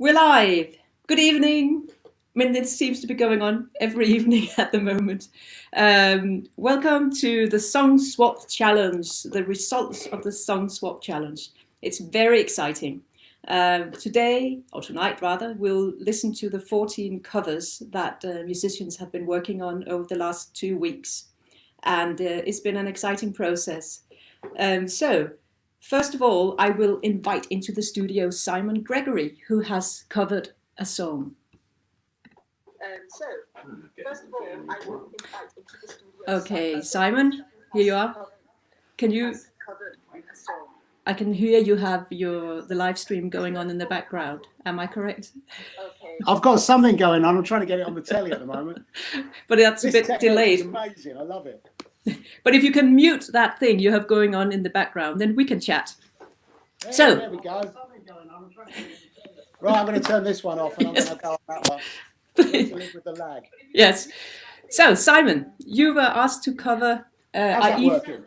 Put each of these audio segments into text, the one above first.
We're live. Good evening. I mean, this seems to be going on every evening at the moment. Welcome to the Song Swap Challenge, the results of the Song Swap Challenge. It's very exciting. Today, or tonight rather, we'll listen to the 14 covers that musicians have been working on over the last 2 weeks. And it's been an exciting process. So, first of all, I will invite into the studio Simon Gregory, who has covered a song. Okay, Simon, here you are. Can you? I can hear you have the live stream going on in the background. Am I correct? Okay. I've got something going on. I'm trying to get it on the telly at the moment. But that's a bit delayed. It's amazing. I love it. But if you can mute that thing you have going on in the background, then we can chat. Yeah, so there we go. Right, I'm going to turn this one off and I'm going to go on that one. Live with the lag. Yes. So Simon, you were asked to cover How's that working?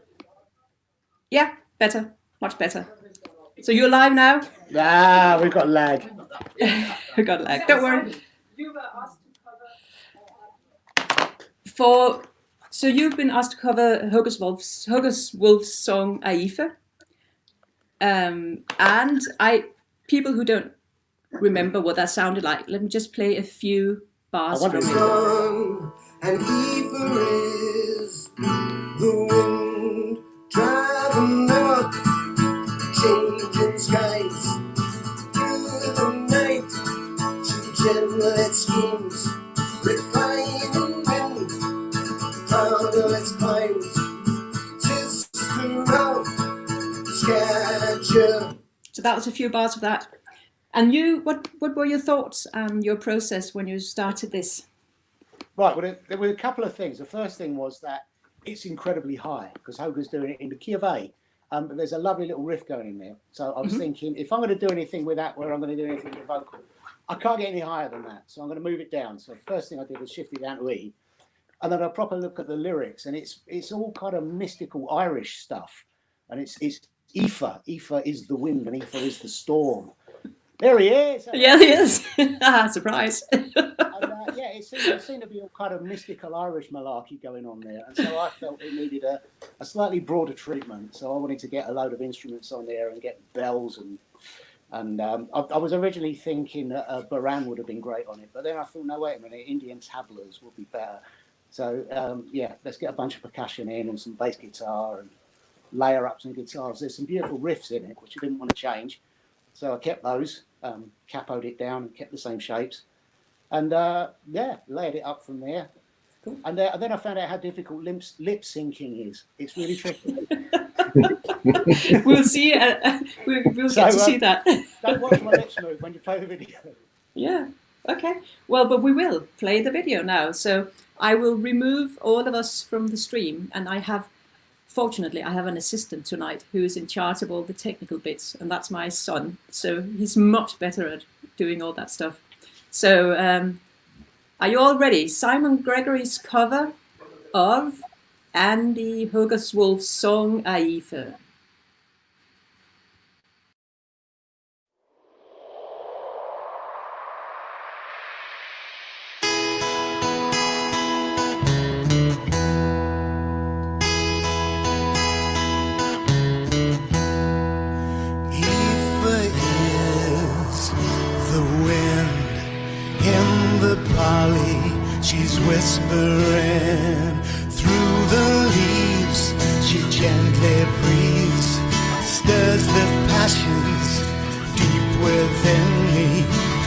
Yeah, better, much better. So you're live now? Ah, we've got lag. We've got lag. Don't worry. You were asked to cover So you've been asked to cover Hogerswolf's song Aife. And people who don't remember what that sounded like, let me just play a few bars from it. And Aife is the wind driving ever changing skies through the night to gentle its schemes, reclining wind proud of its climbs, tis the route schedule. So that was a few bars of that. And you, what were your thoughts and your process when you started this? Right, well, there were a couple of things. The first thing was that it's incredibly high because Hoger's doing it in the key of A. But there's a lovely little riff going in there. So I was thinking, if I'm going to do anything with that, where I'm going to do anything with the vocal, I can't get any higher than that. So I'm going to move it down. So the first thing I did was shift it down to E. And then I proper look at the lyrics, and it's all kind of mystical Irish stuff. And it's Aife. Aife is the wind, and Aife is the storm. There he is. Yeah, he is. Surprise. Yeah, it seemed to be all kind of mystical Irish malarkey going on there. And so I felt it needed a slightly broader treatment. So I wanted to get a load of instruments on there and get bells. And I was originally thinking that Baran would have been great on it. But then I thought, no, wait a minute, Indian tablas would be better. So, yeah, let's get a bunch of percussion in and some bass guitar and layer up some guitars. There's some beautiful riffs in it, which I didn't want to change. So I kept those, capoed it down and kept the same shapes. And, yeah, layered it up from there. Cool. And then I found out how difficult lip syncing is. It's really tricky. We'll see. We'll get to see that. Don't watch my lips move when you play the video. Yeah. Okay. Well, but we will play the video now. So I will remove all of us from the stream, and fortunately, I have an assistant tonight who is in charge of all the technical bits, and that's my son. So he's much better at doing all that stuff. So are you all ready? Simon Gregory's cover of Andy Hogerswolf's song Aife. She's whispering through the leaves. She gently breathes, stirs the passions deep within me.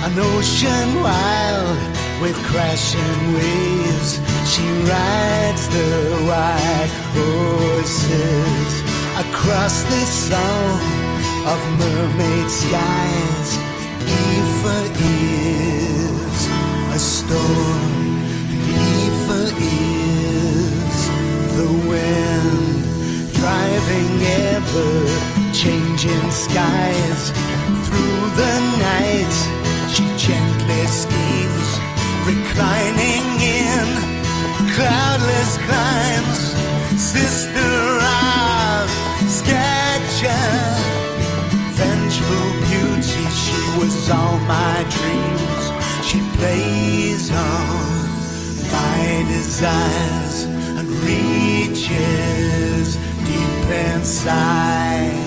An ocean wild with crashing waves. She rides the white horses across the song of mermaid skies. Aife is a storm. Aife is the wind driving ever-changing skies through the night. She gently schemes, reclining in cloudless climes. Sister of Sketcher, vengeful beauty, she was all my dreams. She plays on my desires and reaches deep inside.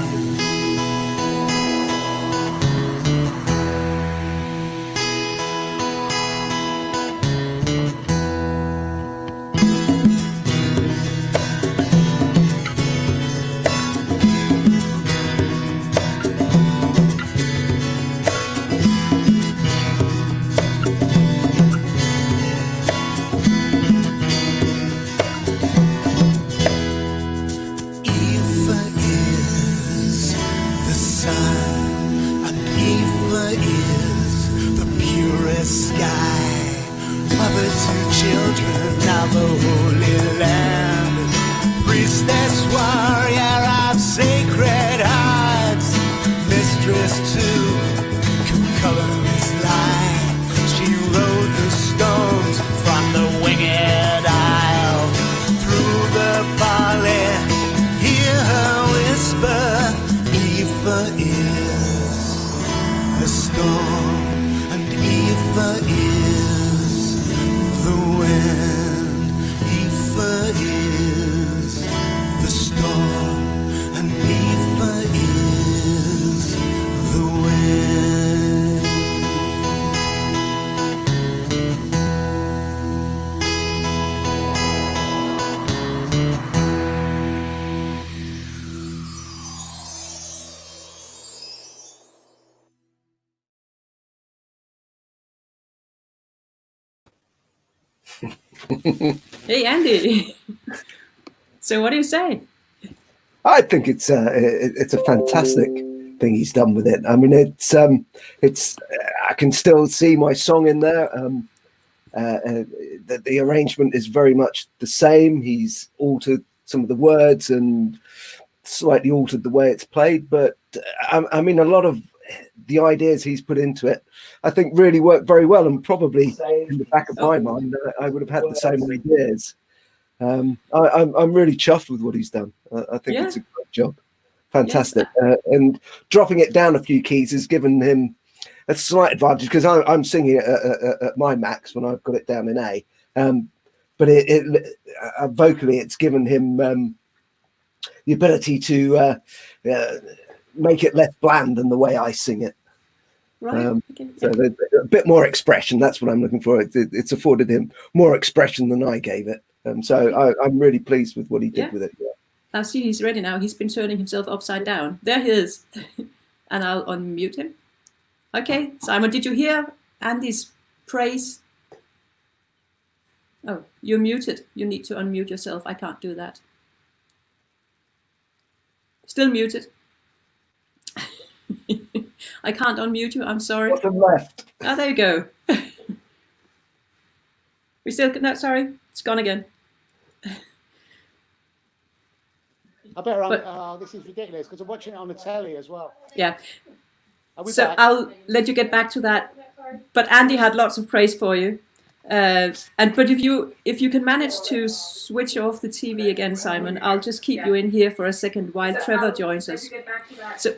Hey, Andy. So what do you say? I think it's a fantastic thing he's done with it. I mean, it's I can still see my song in there. The arrangement is very much the same. He's altered some of the words and slightly altered the way it's played, but I mean, a lot of the ideas he's put into it, I think, really work very well. And probably in the back of my mind, I would have had the same ideas. I'm really chuffed with what he's done. I think it's a great job, fantastic. And dropping it down a few keys has given him a slight advantage, because I'm singing it at my max when I've got it down in A. But vocally, it's given him the ability to make it less bland than the way I sing it. Right. So a bit more expression. That's what I'm looking for. It's afforded him more expression than I gave it. So I'm really pleased with what he did with it. Yeah. I see he's ready now. He's been turning himself upside down. There he is. And I'll unmute him. Okay, Simon, did you hear Andy's praise? Oh, you're muted. You need to unmute yourself. I can't do that. Still muted. I can't unmute you. I'm sorry. Bottom left. Oh, there you go. We still no, sorry, it's gone again. I better. This is ridiculous because I'm watching it on the telly as well. Yeah. So back? I'll let you get back to that. But Andy had lots of praise for you. But if you can manage to switch off the TV again, Simon, I'll just keep you in here for a second while Trevor joins us. So.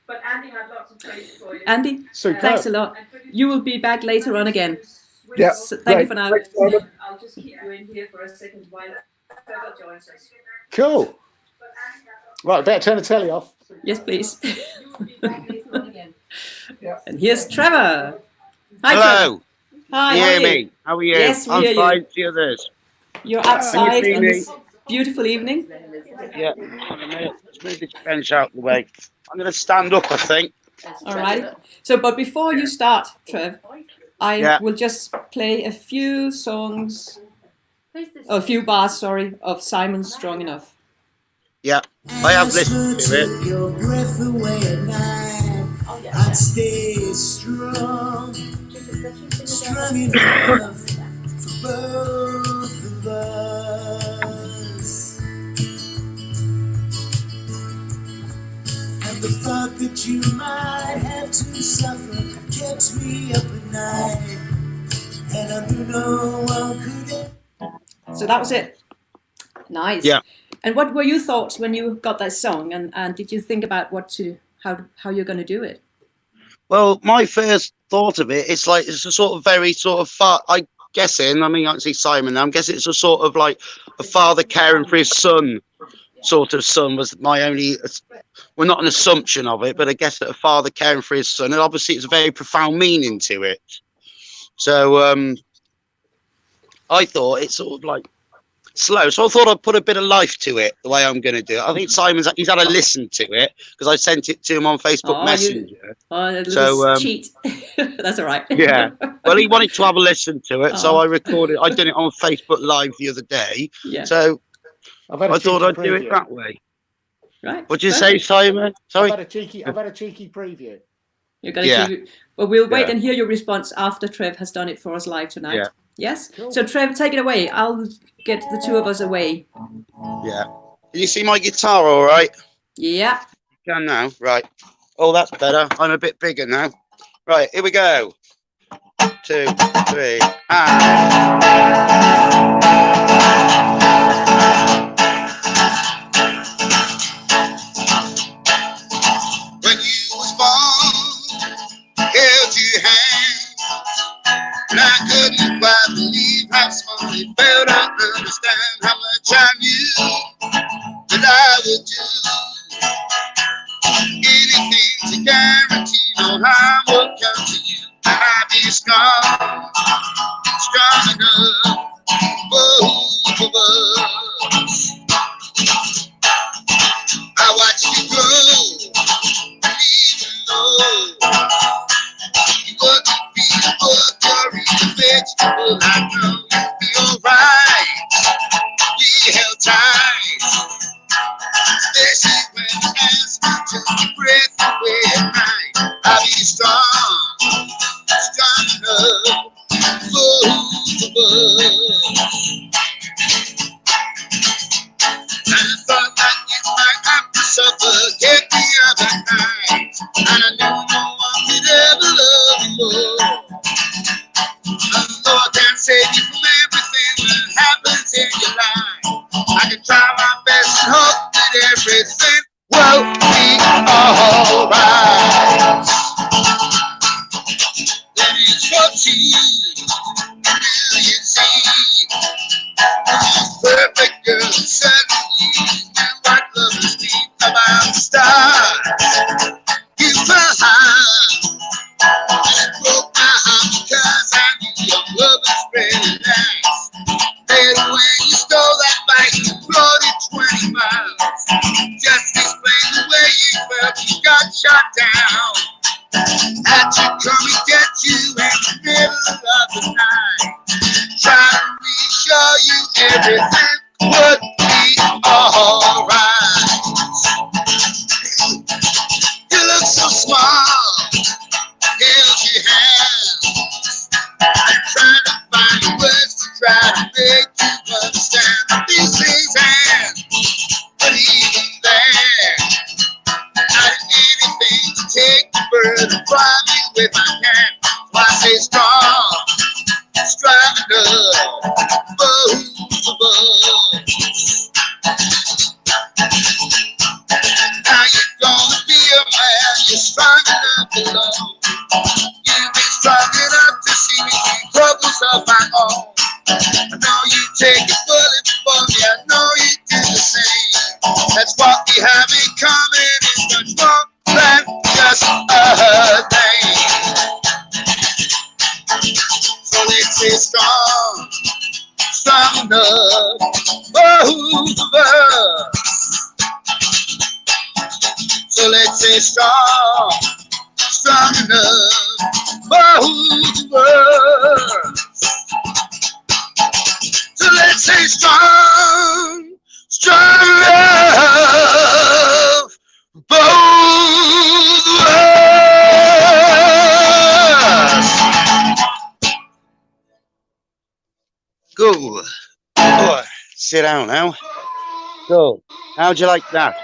But Andy had lots of praise for you. Andy, thanks a lot. You will be back later on again. Yeah. So thank you for now. I'll just keep you in here for a second while Trevor joins us. Cool. Right, better turn the telly off. Yes, please. You will be back later on again. And here's Trevor. Hi, hello. Trevor. Hi. You hear me? How are you? Yes, we I'm hear fine. you. See others. You're outside on this beautiful evening. Yeah. Let's move this bench out of the way. I'm going to stand up, I think. All right. So, but before you start, Trev, I will just play a few songs, a few bars, sorry, of Simon's Strong Enough. Yeah, I have listened to it. Your breath away at night. I'd stay strong, strong enough for both of us. And the thought that you might have to suffer kept me up at night, and I knew no one could. So that was it. Nice. Yeah. And what were your thoughts when you got that song? And did you think about how you're going to do it? Well, my first thought of it, it's a sort of very sort of far. I guessing. I mean, I can see Simon now. I'm guessing it's a sort of like a father caring for his son. Sort of son was my only. Well, not an assumption of it, but I guess that a father caring for his son, and obviously it's a very profound meaning to it. So I thought it's sort of like slow. So I thought I'd put a bit of life to it the way I'm going to do it. I think he's had a listen to it because I sent it to him on Facebook Messenger. So cheat. That's all right. Yeah. Well, he wanted to have a listen to it, so I recorded. I did it on Facebook Live the other day. Yeah. So I thought I'd do it that way. Right. What'd you say, Simon? Sorry. I've had a cheeky preview. You're going to well, we'll wait and hear your response after Trev has done it for us live tonight. Yeah. Yes? Cool. So, Trev, take it away. I'll get the two of us away. Yeah. Can you see my guitar all right? Yeah. You can now. Right. Oh, that's better. I'm a bit bigger now. Right. Here we go. 2, 3, When you was born, held your hand, and I couldn't quite believe how small it felt. I understand how much I knew that I would do anything to guarantee no harm would come to you, and I'd be strong enough for both of us. I watched you grow, even though you wouldn't be a book or eat a vegetable. I know you'd be alright. We held tight, especially when you asked me to take your breath away at night. I'll be strong enough for both of us. I thought that you might have to suffocate the other night, and I knew no one could ever love you more. Although I can't save you from everything that happens in your life, I can try my best and hope that everything will be alright. Then it's your teeth, do you see? Perfect girl, suddenly you knew what lovers mean about the stars. You fell high, and it broke my heart because I knew your love was really nice. Then when you stole that bike, you rode it 20 miles. Just explain the way you felt, you got shot down. Had to come and get you in the middle of the night. Try to reassure you everything would be alright. You look so small, held your hands. I'm trying to find the words to try to make you understand these things end. But even there, not anything to take the burden from you with my hand. So I say strong enough for both of us. Now you're gonna be a man, you're strong enough to love. You've been strong enough to see me through troubles of my own. I know you take a bullet for me, I know you do the same. That's what we have in common, is much more than just a name. So let's stay strong enough for both of us. So let's stay strong enough for both of us. So let's stay strong enough for both of us. Go. Oh, sit down now. Go. How'd you like that?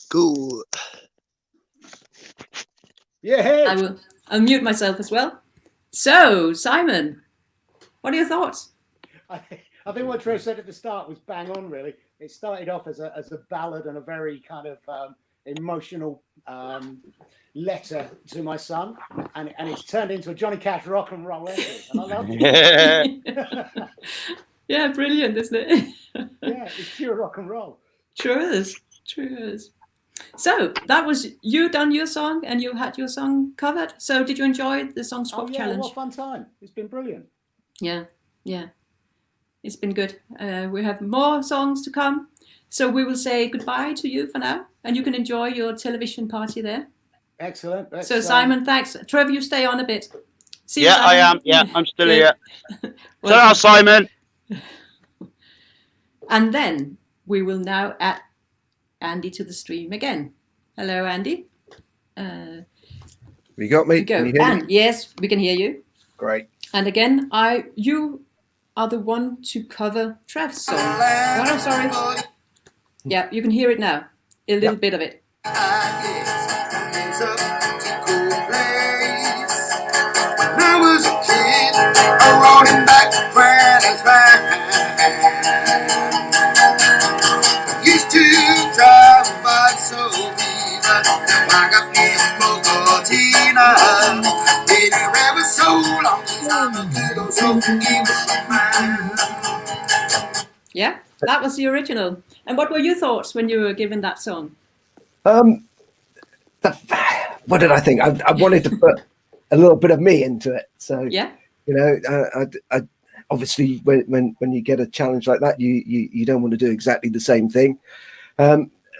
Cool. Yeah. I will unmute myself as well. So, Simon, what are your thoughts? I I think what Trev said at the start was bang on, really. It started off as a ballad and a very kind of emotional letter to my son, and it's turned into a Johnny Cash rock and roll ending, and I love it. Yeah, brilliant, isn't it? Yeah, it's pure rock and roll. True is. So that was you done your song and you had your song covered. So did you enjoy the song swap challenge? What a fun time. It's been brilliant. Yeah. It's been good. We have more songs to come. So we will say goodbye to you for now, and you can enjoy your television party there. Excellent. So Simon, thanks. Trevor, you stay on a bit. See yeah, you, Simon. I am. Yeah, I'm still here. Well, Hello, Simon. And then we will now add Andy to the stream again. Hello, Andy. You got me? Go. Can you hear me? Yes, we can hear you. Great. And again, you are the one to cover Trev's song. Oh, no, sorry. Yeah, you can hear it now. A little bit of it. I was a kid, rolling back to Granny's van. Used to drive by so even. Now I got me a Mogotina. Been here ever so long, I'm a good old soulful Evesham man. Yeah, that was the original. And what were your thoughts when you were given that song? What did I think? I wanted to put a little bit of me into it. So Yeah. you know, I obviously when you get a challenge like that, you don't want to do exactly the same thing.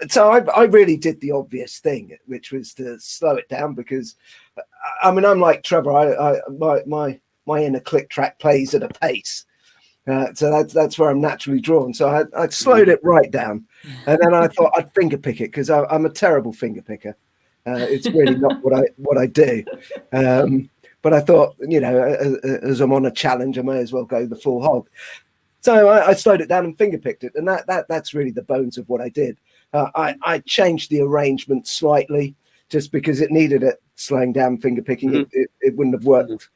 So I really did the obvious thing, which was to slow it down, because I mean, I'm like Trevor. My inner click track plays at a pace. So that's where I'm naturally drawn. So I slowed it right down, and then I thought I'd finger pick it, because I'm a terrible finger picker. It's really not what I do. But I thought, you know, as I'm on a challenge, I may as well go the full hog. So I slowed it down and finger picked it, and that's really the bones of what I did. I changed the arrangement slightly, just because it needed it slowing down, finger picking. Mm-hmm. It wouldn't have worked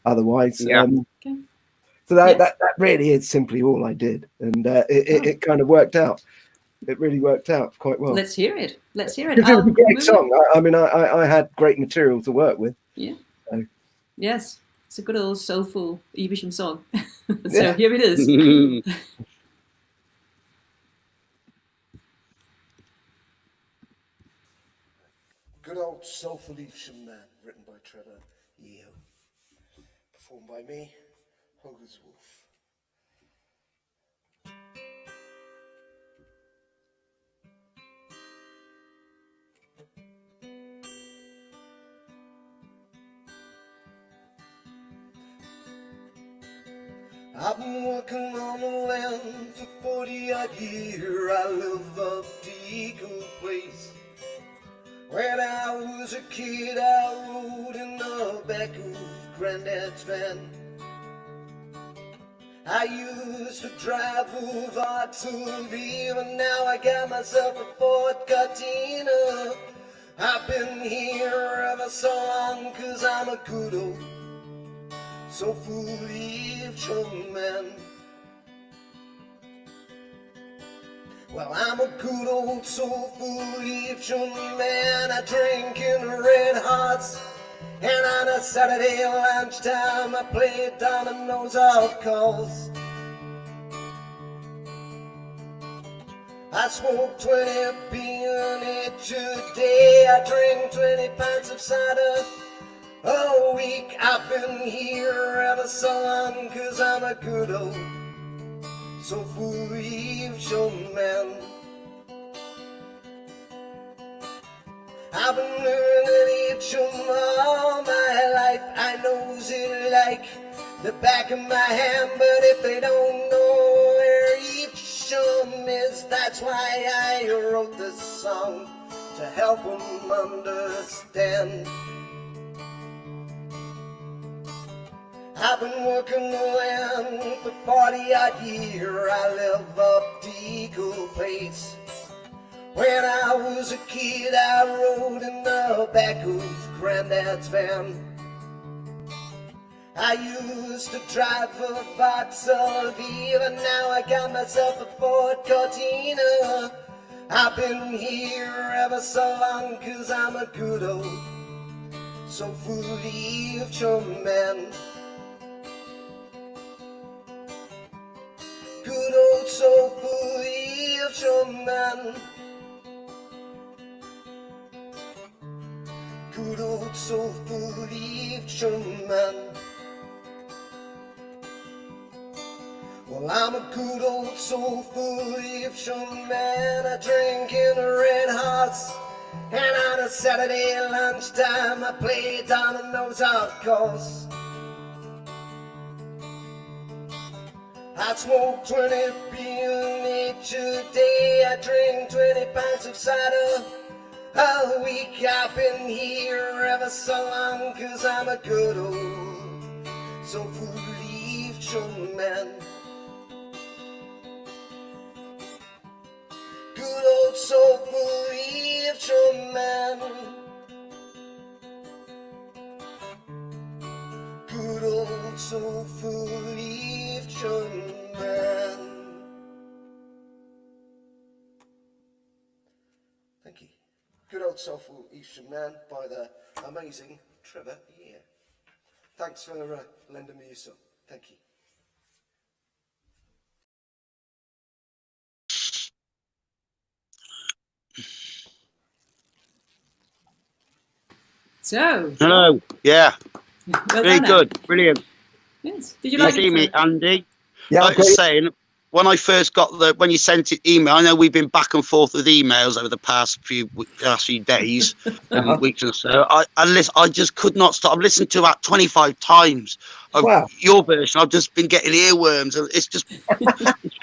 otherwise. Yeah. Okay. So that really is simply all I did, and it kind of worked out. It really worked out quite well. Let's hear it. Because it was a great song. I mean, I had great material to work with. Yeah. So. Yes, it's a good old soulful Evesham song. So here it is. Good old Soulful Evesham Man, written by Trevor. Yeah. Performed by me, Hogerswolf. I've been working on the land for 40-odd years. I live up Drsicoll place. When I was a kid, I rode in the back of Granddad's van. I used to drive over to Evesham, and now I got myself a Ford Cortina. I've been here ever so long, 'cause I'm a good old soulful Evesham man. Well, I'm a good old soulful Evesham man. I drink in red hearts, and on a Saturday lunchtime I play dominoes off calls. I smoke 20 B&H a day. I drink 20 pints of cider a week. I've been here ever so long, 'cause I'm a good old soulful Evesham man. I've been living in Evesham all my life. I knows it like the back of my hand, but if they don't know where Evesham is, that's why I wrote this song, to help them understand. I've been working the land for 40-odd years. I live up Drsicoll place. When I was a kid, I rode in the back of Granddad's van. I used to drive a Vauxhall Viva, now I got myself a Ford Cortina. I've been here ever so long, 'cause I'm a good old soulful Evesham man. Good old soulful Evesham man. Good old soulful Evesham man. Well, I'm a good old soulful Evesham man. I drink in a red horse, and on a Saturday lunchtime I play dominoes, of course. I smoke 20 beer each a day. I drink 20 pints of cider a week. I've been here ever so long, 'cause I'm a good old soulful Evesham man. Good old soulful Evesham man. Good old soulful Evesham man. Thank you. Good old soulful Evesham man by the amazing Trevor. Yeah. Thanks for lending me your song. Thank you. So, Hello. Yeah. well Very done, good. Brilliant. Yes. Did you You like see it? me, Trevor? Andy? Yeah, Like I was saying, when I first got when you sent it email, I know we've been back and forth with emails over the past few days and weeks or so. I just could not stop. I've listened to about 25 times of Wow. your version. I've just been getting earworms, and it's just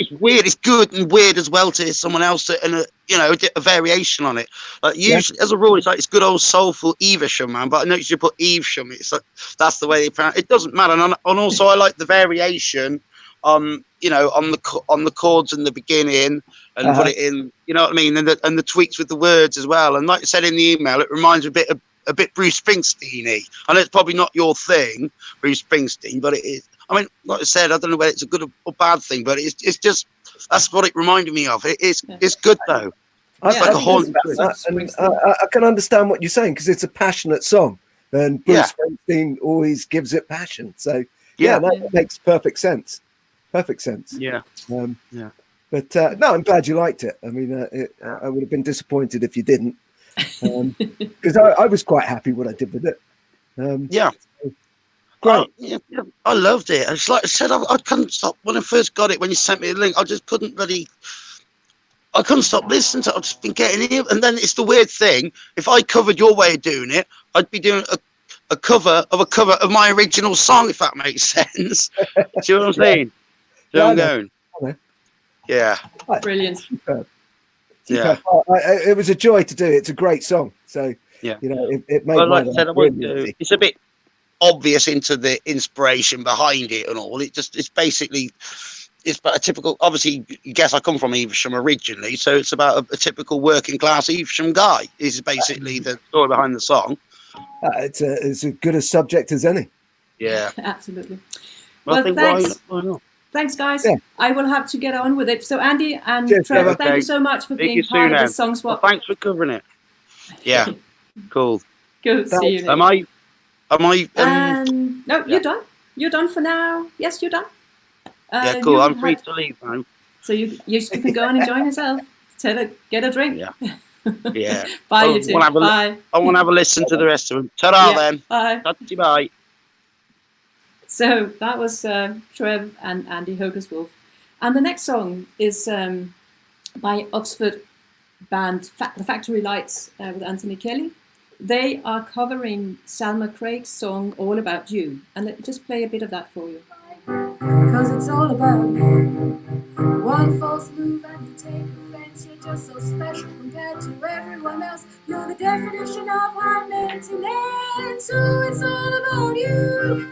it's weird. It's good and weird as well to hear someone else and a variation on it. Like usually, as a rule, it's like it's good old soulful Evesham, man. But I noticed you put Evesham. It's like that's the way they pronounce it. It doesn't matter. And also, I like the variation on the chords in the beginning and put it in, you know what I mean, and the tweaks with the words as well. And like I said in the email, it reminds me a bit Bruce Springsteen-y. I know it's probably not your thing, Bruce Springsteen, but it is. I mean, like I said, I don't know whether it's a good or bad thing, but it's just that's what it reminded me of. It's good though. I like a haunting I can understand what you're saying, because it's a passionate song, and Bruce Springsteen always gives it passion. So that makes perfect sense. Perfect sense. Yeah. But no, I'm glad you liked it. I mean, I would have been disappointed if you didn't, because I was quite happy what I did with it. Great. I loved it. It's like I said, I couldn't stop when I first got it. When you sent me the link, I just couldn't really. I couldn't stop listening to it. I've just been getting it. And then it's the weird thing. If I covered your way of doing it, I'd be doing a cover of my original song, if that makes sense. Do you know what I'm saying? So I'm going. Yeah. Brilliant. Superb. It was a joy to do it. It's a great song. So, it made like I said, really it's a bit obvious into the inspiration behind it and all. It's basically about a typical, obviously, you guess I come from Evesham originally, so it's about a typical working class Evesham guy is basically the story behind the song. It's as good a subject as any. Yeah. Absolutely. Well, thanks. Why not? Thanks, guys. Yeah. I will have to get on with it. So, Andy and Cheers, Trevor, okay. thank you so much for being part of the song swap. Well, thanks for covering it. Yeah. Cool. Good. See you later. Am I? No, you're done. You're done for now. Yes, you're done. Yeah, cool. I'm free to leave now. So you can go and enjoy yourself. Get a drink. Yeah. Yeah. Bye, you two. Bye. I want to have a listen to the rest of them. Ta-ra then. Bye. Bye. So that was Trev and Andy Hogerswolf. And the next song is by Oxford band The Factory Lights with Anthony Kelly. They are covering Salma Craig's song All About You. And let me just play a bit of that for you. Cause it's all about you. One false move and you take offense. You're just so special compared to everyone else. You're the definition of high maintenance. So it's all about you.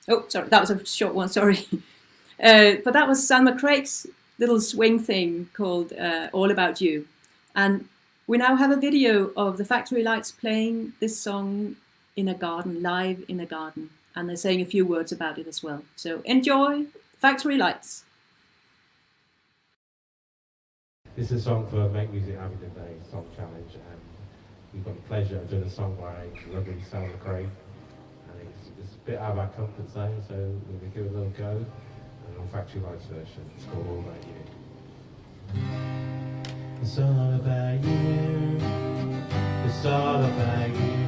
Oh, sorry, that was a short one, sorry. But that was Salma Craig's little swing thing called All About You. And we now have a video of the Factory Lights playing this song in a garden, live in a garden. and they're saying a few words about it as well. So enjoy Factory Lights. This is a song for Make Music Abingdon Day Song Challenge, and we've got the pleasure of doing a song by Gregory, Salma Craig, and it's a bit out of our comfort zone, so we're going to give it a little go. And on Factory Lights version, it's called All About You. It's all about you. It's all about you.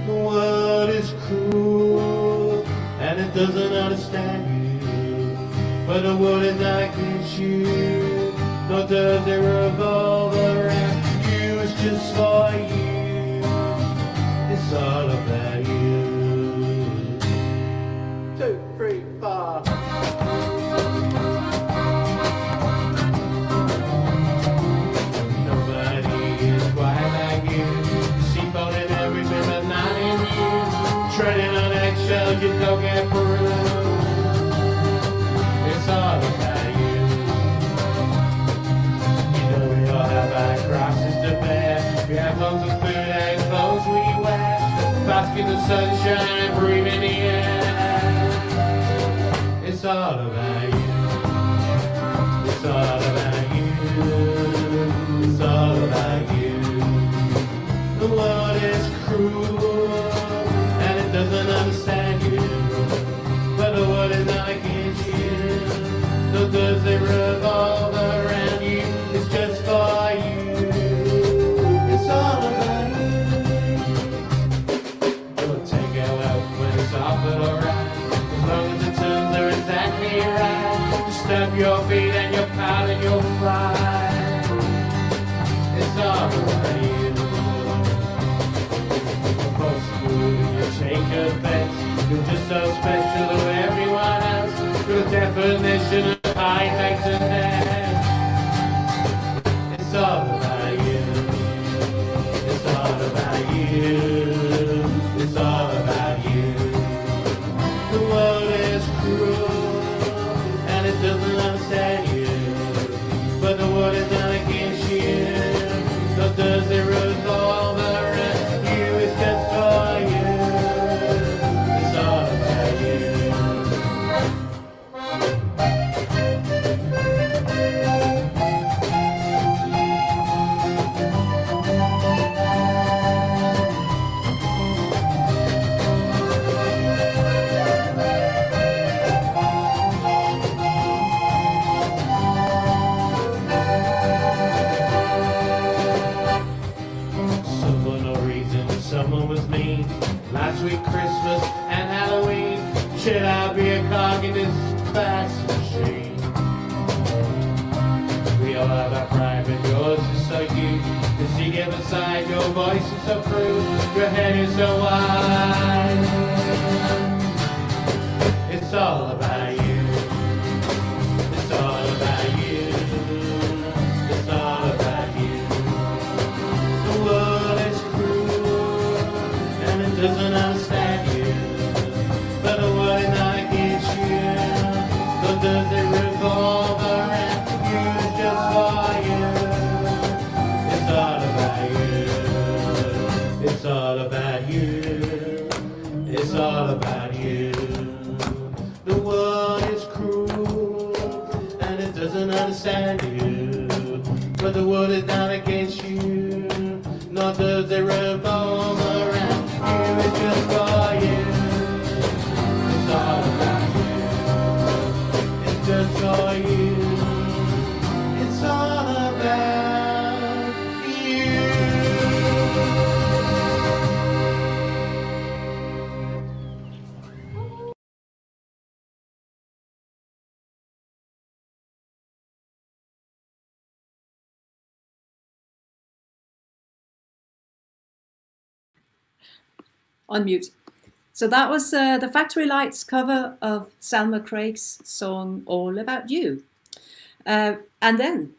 The world is cruel and it doesn't understand you, but the world is not against you, nor does it revolve around you. It's just for you. It's all about you. 2, 3, 4. Treading on eggshells, you don't get through. It's all about you. You know we all have our crosses to bear. We have homes of food and clothes we wear. Bask in the sunshine and breathe in the air. It's all about you. It's all about you. It's all about you. The world is cruel, doesn't understand you, but the world is not against you, nor does it revolve around you. It's just for you. It's all about you. You'll take it out when it's all but alright, as long as the terms are exactly right. You stamp your feet and you're proud and you'll fly. It's all about you. Take a bet, you're just so special to everyone else. You're the definition of high maintenance. It's all about you. It's all about you. It's all about you. The world is cruel and it doesn't understand you, but the world is not against you, nor does it revolve around you. It's just for you. Last week, Christmas and Halloween, should I be a cog in this fast machine? We all have our pride, but yours is so huge. To see the other side, your voice is so crude, your head is so wide. It's all about you. It's all about you. It's all about you. The world is cruel and it doesn't understand you, but the world is not against you, nor does it revolve around you. It's just for you. It's all about you. It's all about you. It's all about you. The world is cruel and it doesn't understand you, but the world is not against you, nor does it revolve around you. It's just for you. It's all about you. It's just for you. It's all about you. On mute. So that was the Factory Lights cover of Salma Craig's song All About You. And then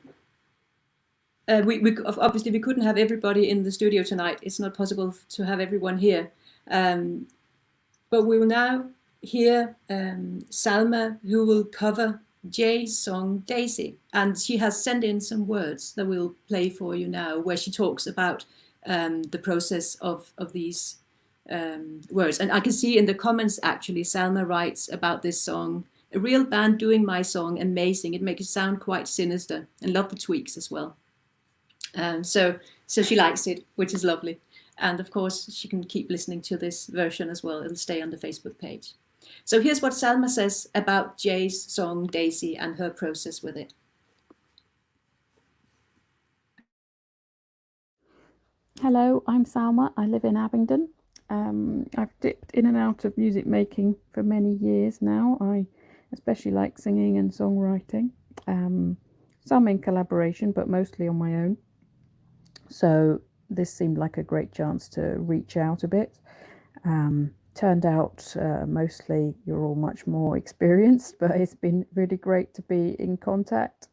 we obviously we couldn't have everybody in the studio tonight. It's not possible to have everyone here. But we will now hear Salma, who will cover Jay's song Daisy. And she has sent in some words that we'll play for you now, where she talks about the process of these words. And I can see in the comments, actually, Salma writes about this song, a real band doing my song, amazing. It makes it sound quite sinister, and love the tweaks as well. So she likes it, which is lovely. And of course, she can keep listening to this version as well. It'll stay on the Facebook page. So here's what Salma says about Jay's song Daisy and her process with it. Hello, I'm Salma. I live in Abingdon. I've dipped in and out of music making for many years now. I especially like singing and songwriting, some in collaboration, but mostly on my own. So this seemed like a great chance to reach out a bit. Turned out mostly you're all much more experienced, but it's been really great to be in contact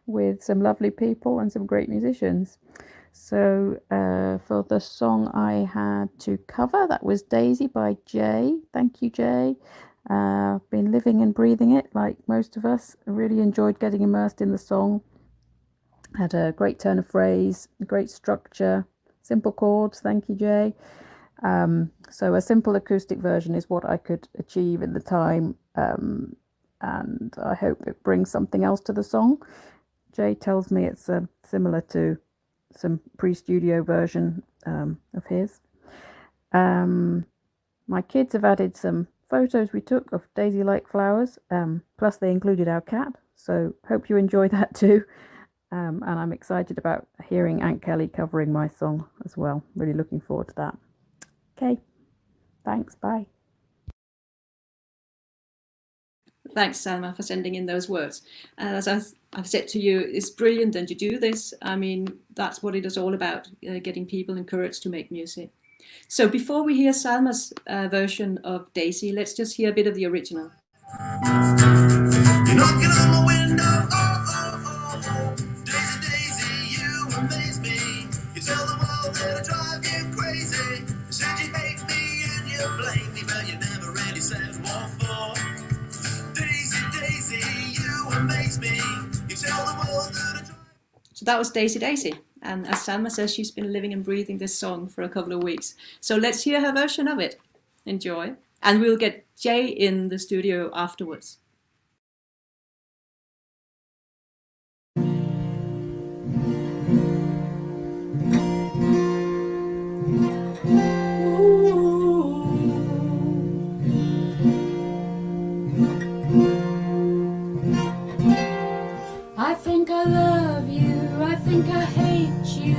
with some lovely people and some great musicians. So for the song I had to cover, that was Daisy by Jay. Thank you, Jay. Been living and breathing it like most of us. I really enjoyed getting immersed in the song. Had a great turn of phrase, great structure, simple chords. Thank you, Jay. So a simple acoustic version is what I could achieve in the time, and I hope it brings something else to the song. Jay tells me it's similar to some pre-studio version of his. My kids have added some photos we took of daisy-like flowers, plus they included our cat, so hope you enjoy that too. And I'm excited about hearing Aunt Kelly covering my song as well. Really looking forward to that. Okay, thanks, bye. Thanks, Salma, for sending in those words. As I've said to you, it's brilliant and you do this. I mean, that's what it is all about, getting people encouraged to make music. So before we hear Salma's version of Daisy, let's just hear a bit of the original. You're knocking on my window, oh, Daisy, Daisy, you amaze me. You tell the world that I drive you crazy. You said you hate me and you blame me, but you never really said what for. Daisy, Daisy, you amaze me. You tell the world that I drive. So that was Daisy, Daisy. And as Salma says, she's been living and breathing this song for a couple of weeks. So let's hear her version of it. Enjoy. And we'll get Jay in the studio afterwards. I think I love you, I think I hate you,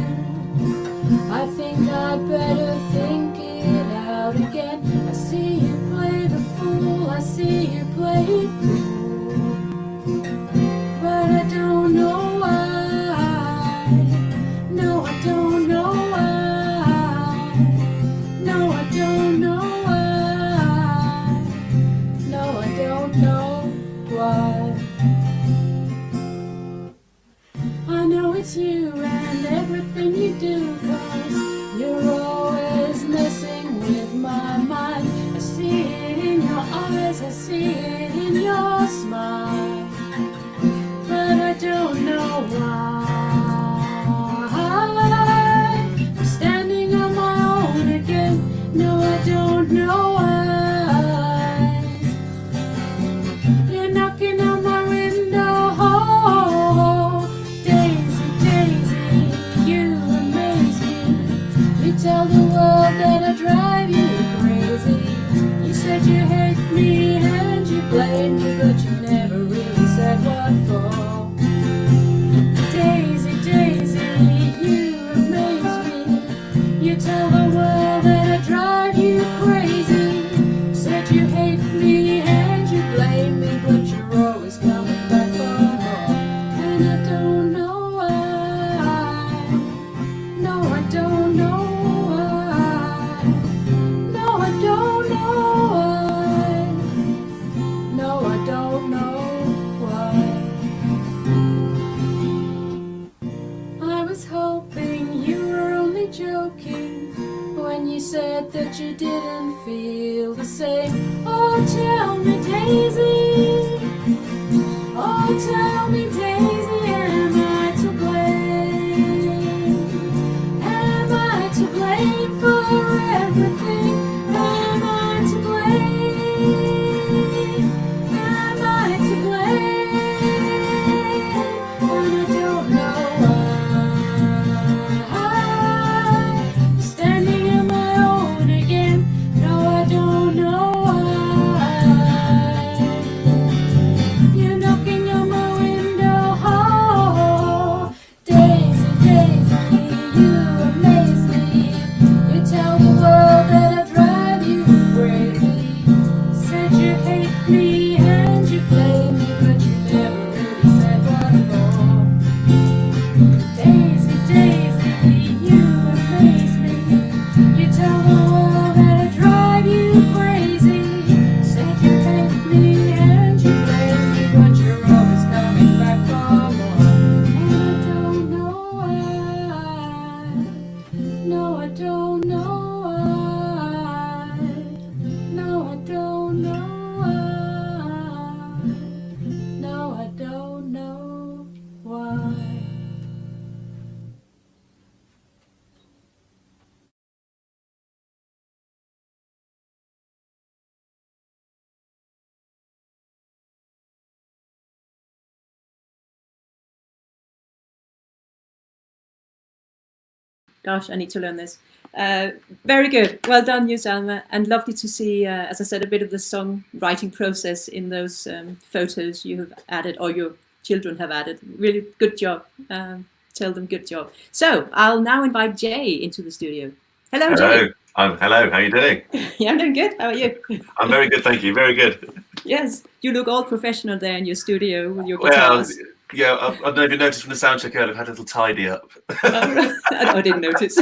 I think I'd better think it out again. I see you play the fool, I see you play it cool, but I don't know why, no I don't know why, no I don't know why, no I don't know why. I know it's you and everything you do, 'cause you're always messing with my mind. I see it in your eyes, I see it in your smile, but I don't know why. I'm standing on my own again, no I don't know why. You're knocking on my window, tell the world that I drive you crazy. You said you hate me and you blame me, but you never really said what for. Daisy, Daisy, you amaze me. You tell the world that I drive you crazy. Said you hate me and you blame me, but you're always coming back for more. And I don't know why. No, I don't know. Joking when you said that you didn't feel the same. Oh, tell me, Daisy. Oh, tell me, Daisy, am I to blame? Am I to blame for everything? Gosh, I need to learn this. Very good. Well done, you, Salma. And lovely to see, as I said, a bit of the songwriting process in those photos you have added, or your children have added. Really good job. Tell them good job. So I'll now invite Jay into the studio. Hello, Jay. Hello. How are you doing? Yeah, I'm doing good. How are you? I'm very good, thank you. Very good. Yes, you look all professional there in your studio with your guitars. Well, yeah, I don't know if you noticed from the sound check earlier, I've had a little tidy up. I didn't notice.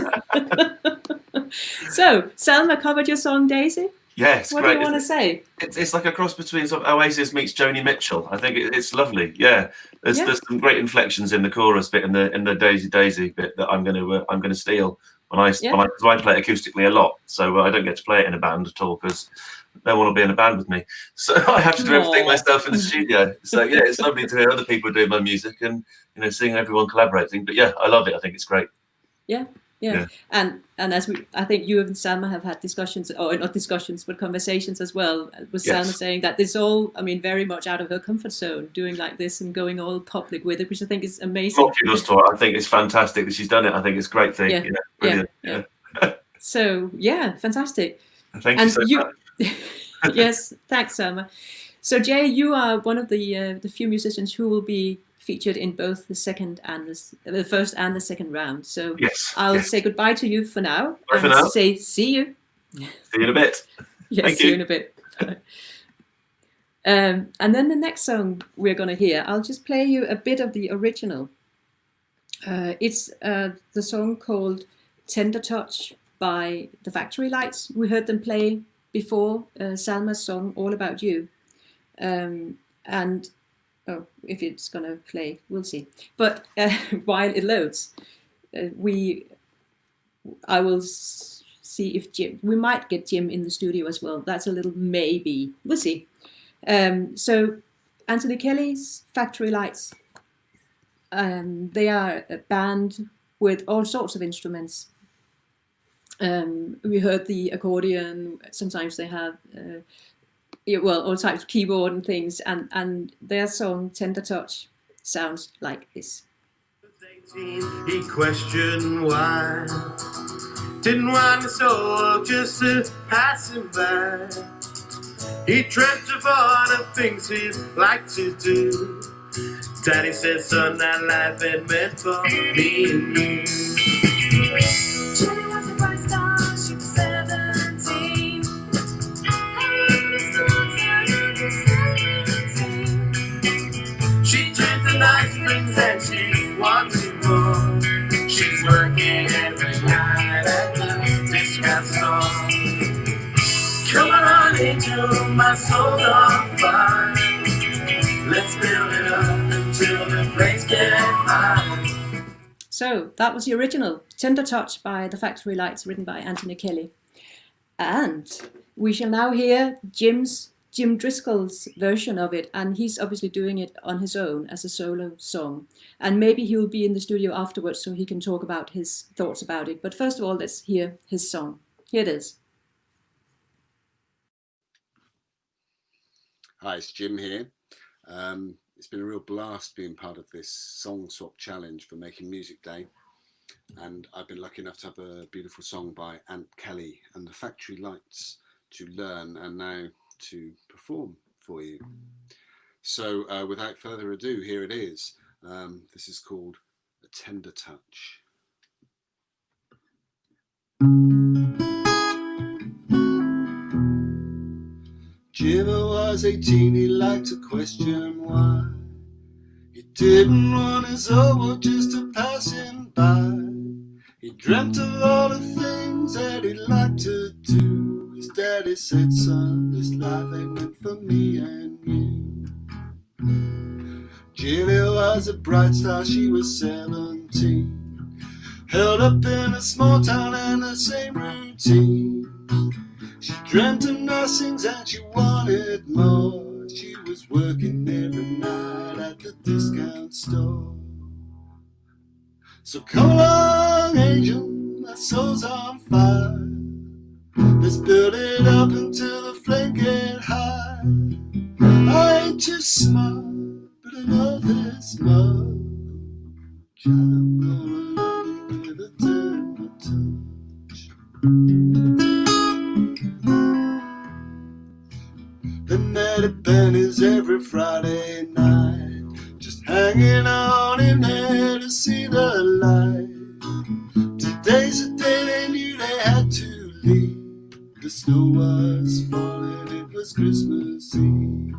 So, Salma covered your song Daisy. Yes, what great. do you want to say? It's like a cross between sort of Oasis meets Joni Mitchell. I think it's lovely. Yeah, there's some great inflections in the chorus bit and the Daisy bit that I'm gonna steal when I play it acoustically a lot. So I don't get to play it in a band at all because no one will be in a band with me. So I have to do everything myself in the studio. So yeah, it's lovely to hear other people doing my music and seeing everyone collaborating. But yeah, I love it. I think it's great. Yeah. And as I think you and Salma have had discussions, or not discussions, but conversations as well, with Salma saying that this all, very much out of her comfort zone, doing like this and going all public with it, which I think is amazing. I think it's fantastic that she's done it. I think it's a great thing. Yeah. So yeah, fantastic. Thank you so much. Yes, thanks, Salma. So Jay, you are one of the few musicians who will be featured in both the first and the second round. So I'll say goodbye to you for now. Bye for now. Say see you. See you in a bit. Yes, see you in a bit. And then the next song we're going to hear, I'll just play you a bit of the original. It's the song called Tender Touch by the Factory Lights. We heard them play before Salma's song All About You. If it's going to play, we'll see. But while it loads, I will see if we might get Jim in the studio as well. That's a little maybe. We'll see. So Anthony Kelly's Factory Lights, they are a band with all sorts of instruments. We heard the accordion. Sometimes they have all types of keyboard and things, and their song Tender Touch sounds like this. He questioned why, didn't want his soul just to pass him by. He dreamt of all the things he'd like to do. Daddy said, son, that life ain't meant for me and you. Jenny was a bright star, she was 17. She dreamed of nice things and she wanted more. She's working every night at the Driscoll. Come on, angel, my soul's on fire. Let's build it up until the flames get high. So that was the original Tender Touch by the Factory Lights, written by Anthony Kelly. And we shall now hear Jim Driscoll's version of it, and he's obviously doing it on his own as a solo song. And maybe he'll be in the studio afterwards so he can talk about his thoughts about it. But first of all, let's hear his song. Here it is. Hi, it's Jim here. It's been a real blast being part of this song swap challenge for Making Music Day. And I've been lucky enough to have a beautiful song by Ant Kelly and the Factory Lights to learn and now to perform for you. So without further ado, here it is. This is called A Tender Touch. Jim was 18, he liked to question why. He didn't want his old just to pass him by. He dreamt of all the things that he liked to do. His daddy said, son, this life ain't meant for me and you. Julia was a bright star, she was 17. Held up in a small town and the same routine. She dreamt of nothings and she wanted more. She was working every night at the discount store. So come along, angel, my soul's on fire. Let's build it up until the flame get high. I ain't too smart, but I know this much. I'm gonna live a tender hanging on in there to see the light. Today's the day they knew they had to leave. The snow was falling, it was Christmas Eve.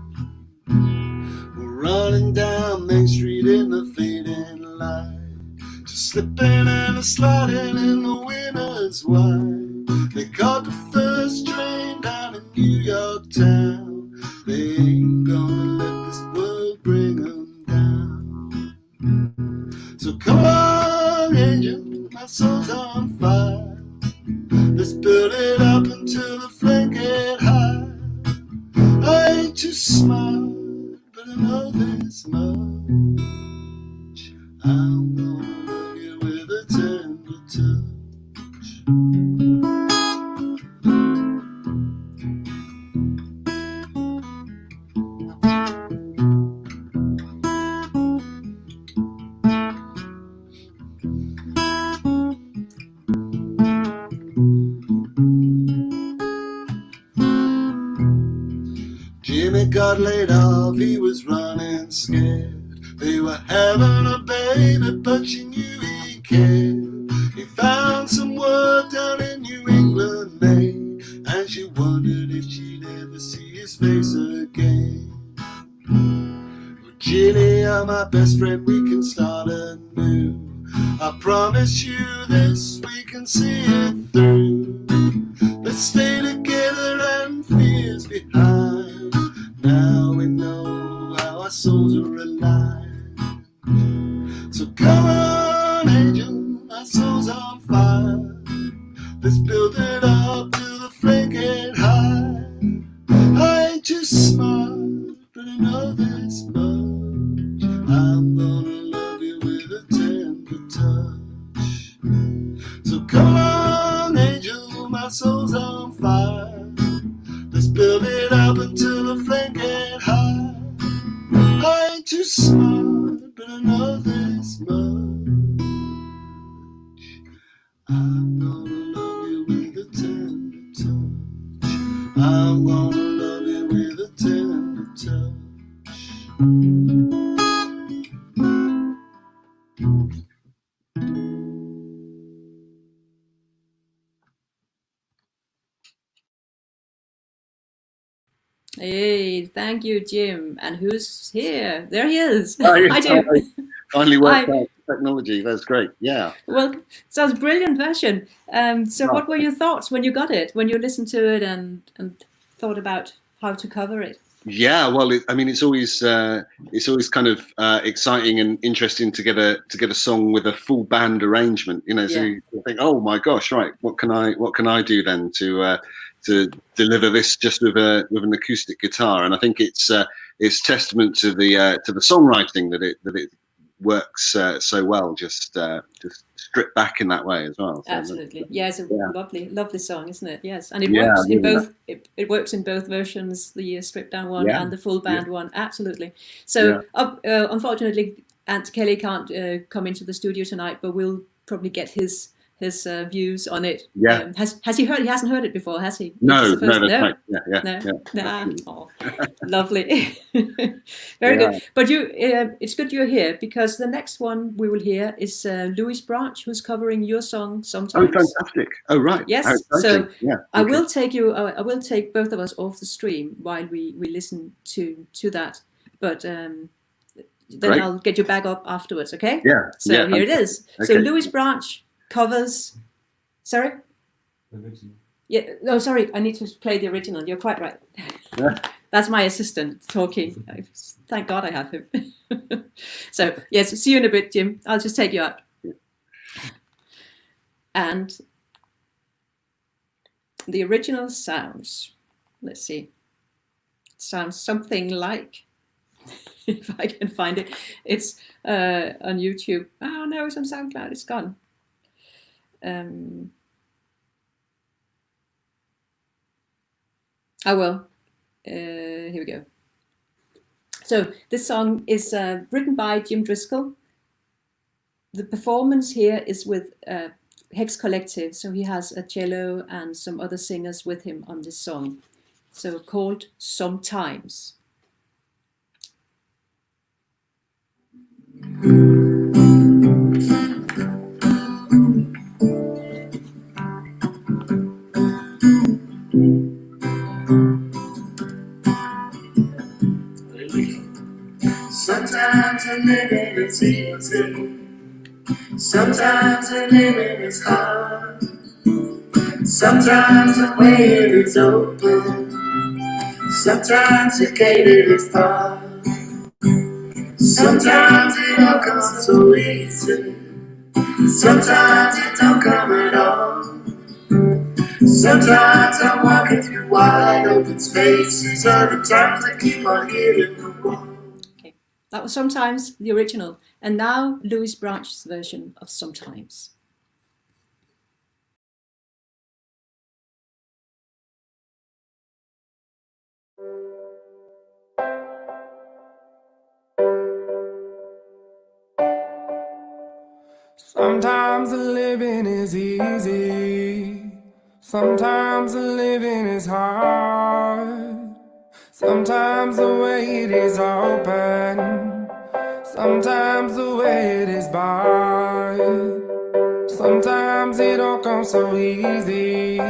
We're running down Main Street in the fading light, just slipping and sliding in the winter's white. They caught the first train down in New York town. They ain't gonna let this world bring them down. So come on, angel, my soul's on fire. Let's build it up until the flame get high. I ain't too smart, but I know this much. I'm gonna love you with a tender touch. Jimmy got laid off, he was running scared. They were having a baby, but she knew he cared. He found some work down in New England, Maine, and she wondered if she'd ever see his face again. Well, Ginny, you're my best friend, we can start anew. I promise you this, we can see it through. Let's stay together and fears behind. Now we know how our souls are aligned. So come on, angel, my soul's on fire. Let's build it up till the flame get high. I ain't too smart, but I know this much. I'm gonna love you with a tender touch. So come on, angel, my soul's on fire. Let's build it up until the flame get high. I ain't too smart, but I know this much. I'm gonna love you with a tender touch. I'm gonna love you with a tender touch. Hey, thank you, Jim. And who's here? There he is. Hi, Hi, Jim. Finally worked out technology. That's great. Yeah. Well, sounds a brilliant version. So what were your thoughts when you got it, when you listened to it and thought about how to cover it? Yeah, well, it's always kind of exciting and interesting to get a song with a full band arrangement. You know, so you think, oh my gosh, right, what can I do then to deliver this just with an acoustic guitar? And I think it's testament to the songwriting that it works so well, just stripped back in that way as well. So Absolutely, yeah, it's a lovely song, isn't it? Yes, and it works in both. It works in both versions, the stripped down one and the full band one. Absolutely. So unfortunately, Aunt Kelly can't come into the studio tonight, but we'll probably get his views on it. Yeah. Has he heard? He hasn't heard it before, has he? No, that's right. No. Oh, lovely. Very good. But it's good you're here, because the next one we will hear is Louis Branch, who's covering your song Sometimes. Oh, fantastic! Oh, right. Yes. So I will take both of us off the stream while we listen to that. But then Great. I'll get you back up afterwards. Okay. Yeah. So here it is. Okay. So Louis Branch covers. Sorry. Original. Yeah. No, sorry. I need to play the original. You're quite right. Yeah. That's my assistant talking. Thank God I have him. So yes. See you in a bit, Jim. I'll just take you out. Yeah. And the original sounds. Let's see. Sounds something like. If I can find it, it's on YouTube. Oh no, it's on SoundCloud. It's gone. Oh well. Here we go. So this song is written by Jim Driscoll. The performance here is with Hex Collective, so he has a cello and some other singers with him on this song. So called Sometimes. Sometimes the living is easy, sometimes the living is hard, sometimes the way it is open, sometimes the gate it is barred, sometimes it all comes so easy, sometimes it don't come at all. Sometimes I'm walking through wide open spaces, other times I keep on hitting the wall. Okay, that was Sometimes, the original, and now Louis Branch's version of Sometimes. Sometimes the living is easy, sometimes the living is hard, sometimes the way it is open, sometimes the way it is barred, sometimes it don't come so easy,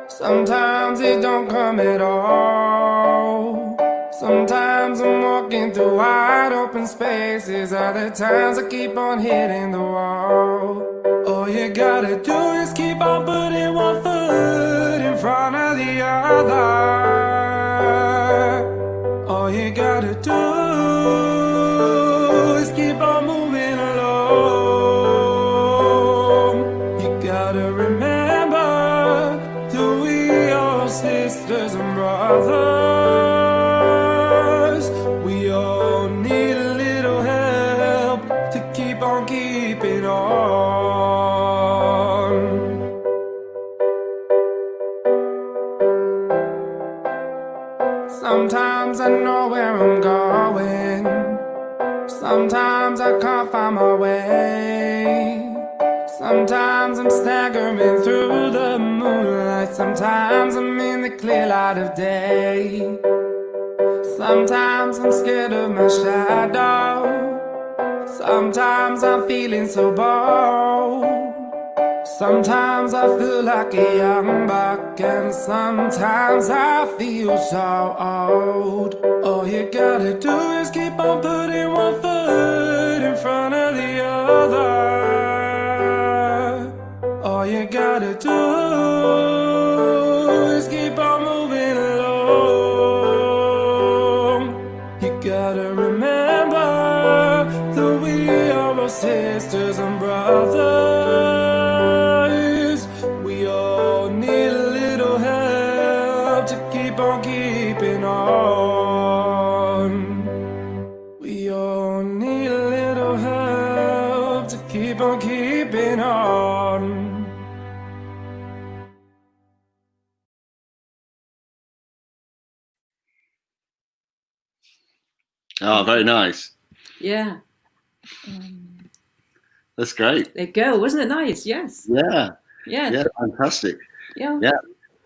sometimes it don't come at all. Sometimes I'm walking through wide open spaces, other times I keep on hitting the wall. All you gotta do is keep on putting one foot in front of the other. All you gotta do is keep on moving along. You gotta remember that we are sisters and brothers. We all need a little help to keep on keeping on. Sometimes I know where I'm going, sometimes I can't find my way, sometimes I'm staggering through the moonlight, sometimes I'm in the clear light of day, sometimes I'm scared of my shadow, sometimes I'm feeling so bold, sometimes I feel like a young buck, and sometimes I feel so old. All you gotta do is keep on putting one foot in front of the other. All you gotta do is keep on moving along. You gotta remember that we are all sisters and brothers. We all need a little help to keep on keeping on. We all need a little help to keep on keeping on. Oh, very nice. Yeah. That's great. There you go. Wasn't it nice? Yes. Yeah. Yeah. Yeah, fantastic. Yeah. Yeah.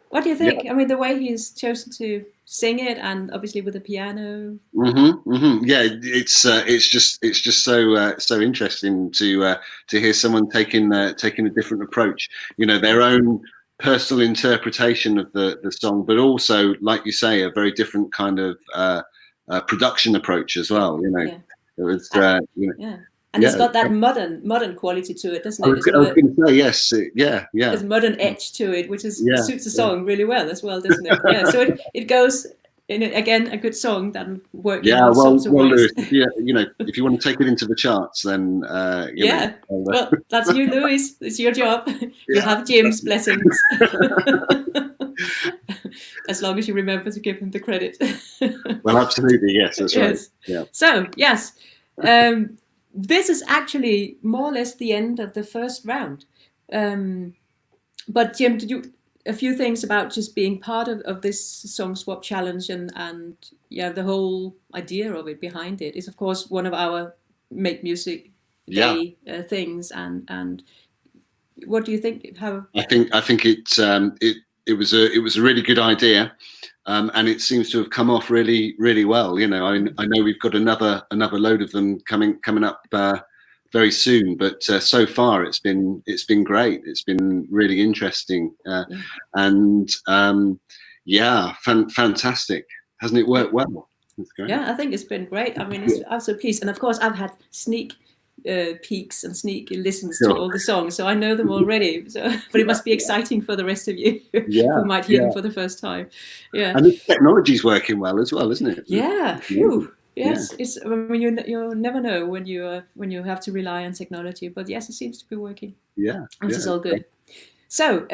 What do you think? I mean, the way he's chosen to sing it, and obviously with the piano. Yeah, it's just so interesting to hear someone taking a different approach. You know, their own personal interpretation of the song, but also, like you say, a very different kind of production approach as well. You know, Yeah. it was yeah. And it's got that modern quality to it, doesn't it? I was going to say yes. There's modern edge to it, which is Yeah, suits the song really well as well, doesn't it? Yeah. So it goes in again a good song that works. Yeah, in all sorts of ways. Lewis, if you want to take it into the charts, then yeah. Well, that's you, Louis. It's your job. You have Jim's blessings. As long as you remember to give him the credit. Well, absolutely, yes, that's right. Yes. Yeah. So yes. This is actually more or less the end of the first round. But Jim, did you a few things about just being part of this song swap challenge and the whole idea of it behind it is of course one of our Make Music Day things and what do you think? How I think it was a really good idea. and it seems to have come off really, really well. You know, I know we've got another load of them coming up very soon, but so far it's been great. It's been really interesting, and fantastic. Hasn't it worked well? That's great. Yeah, I think it's been great. I mean, I'm so pleased, and of course, I've had sneak peeks and sneak listens to all the songs, so I know them already. So, but it must be exciting for the rest of you who might hear them for the first time. Yeah, and the technology's working well as well, isn't it? Yeah. Phew. Yes, it's. I mean, you never know when you have to rely on technology, but yes, it seems to be working. Yeah, which is all good. So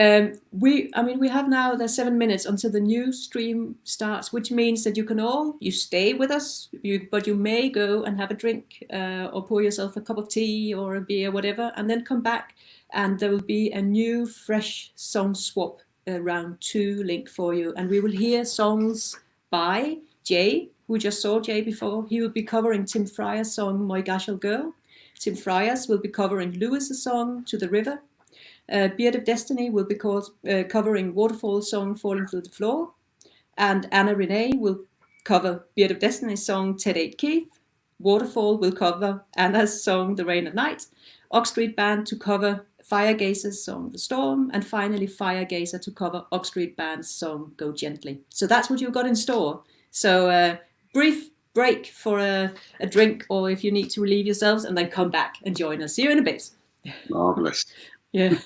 we have now the 7 minutes until the new stream starts, which means that you stay with us, but you may go and have a drink or pour yourself a cup of tea or a beer, whatever, and then come back, and there will be a new fresh song swap round 2 link for you, and we will hear songs by Jay, who just saw Jay before. He will be covering Tim Fryer's song "My Gashel Girl." Tim Fryer's will be covering Lewis's song "To the River." Beard of Destiny will be covering Waterfall's song "Falling Through the Floor," and Anna Renee will cover Beard of Destiny's song "Ted 8 Keith." Waterfall will cover Anna's song "The Rain at Night." Oxstreet Band to cover Firegazer's song "The Storm," and finally Firegazer to cover Oxstreet Band's song "Go Gently." So that's what you've got in store. So brief break for a drink, or if you need to relieve yourselves, and then come back and join us. See you in a bit. Marvelous. Yeah.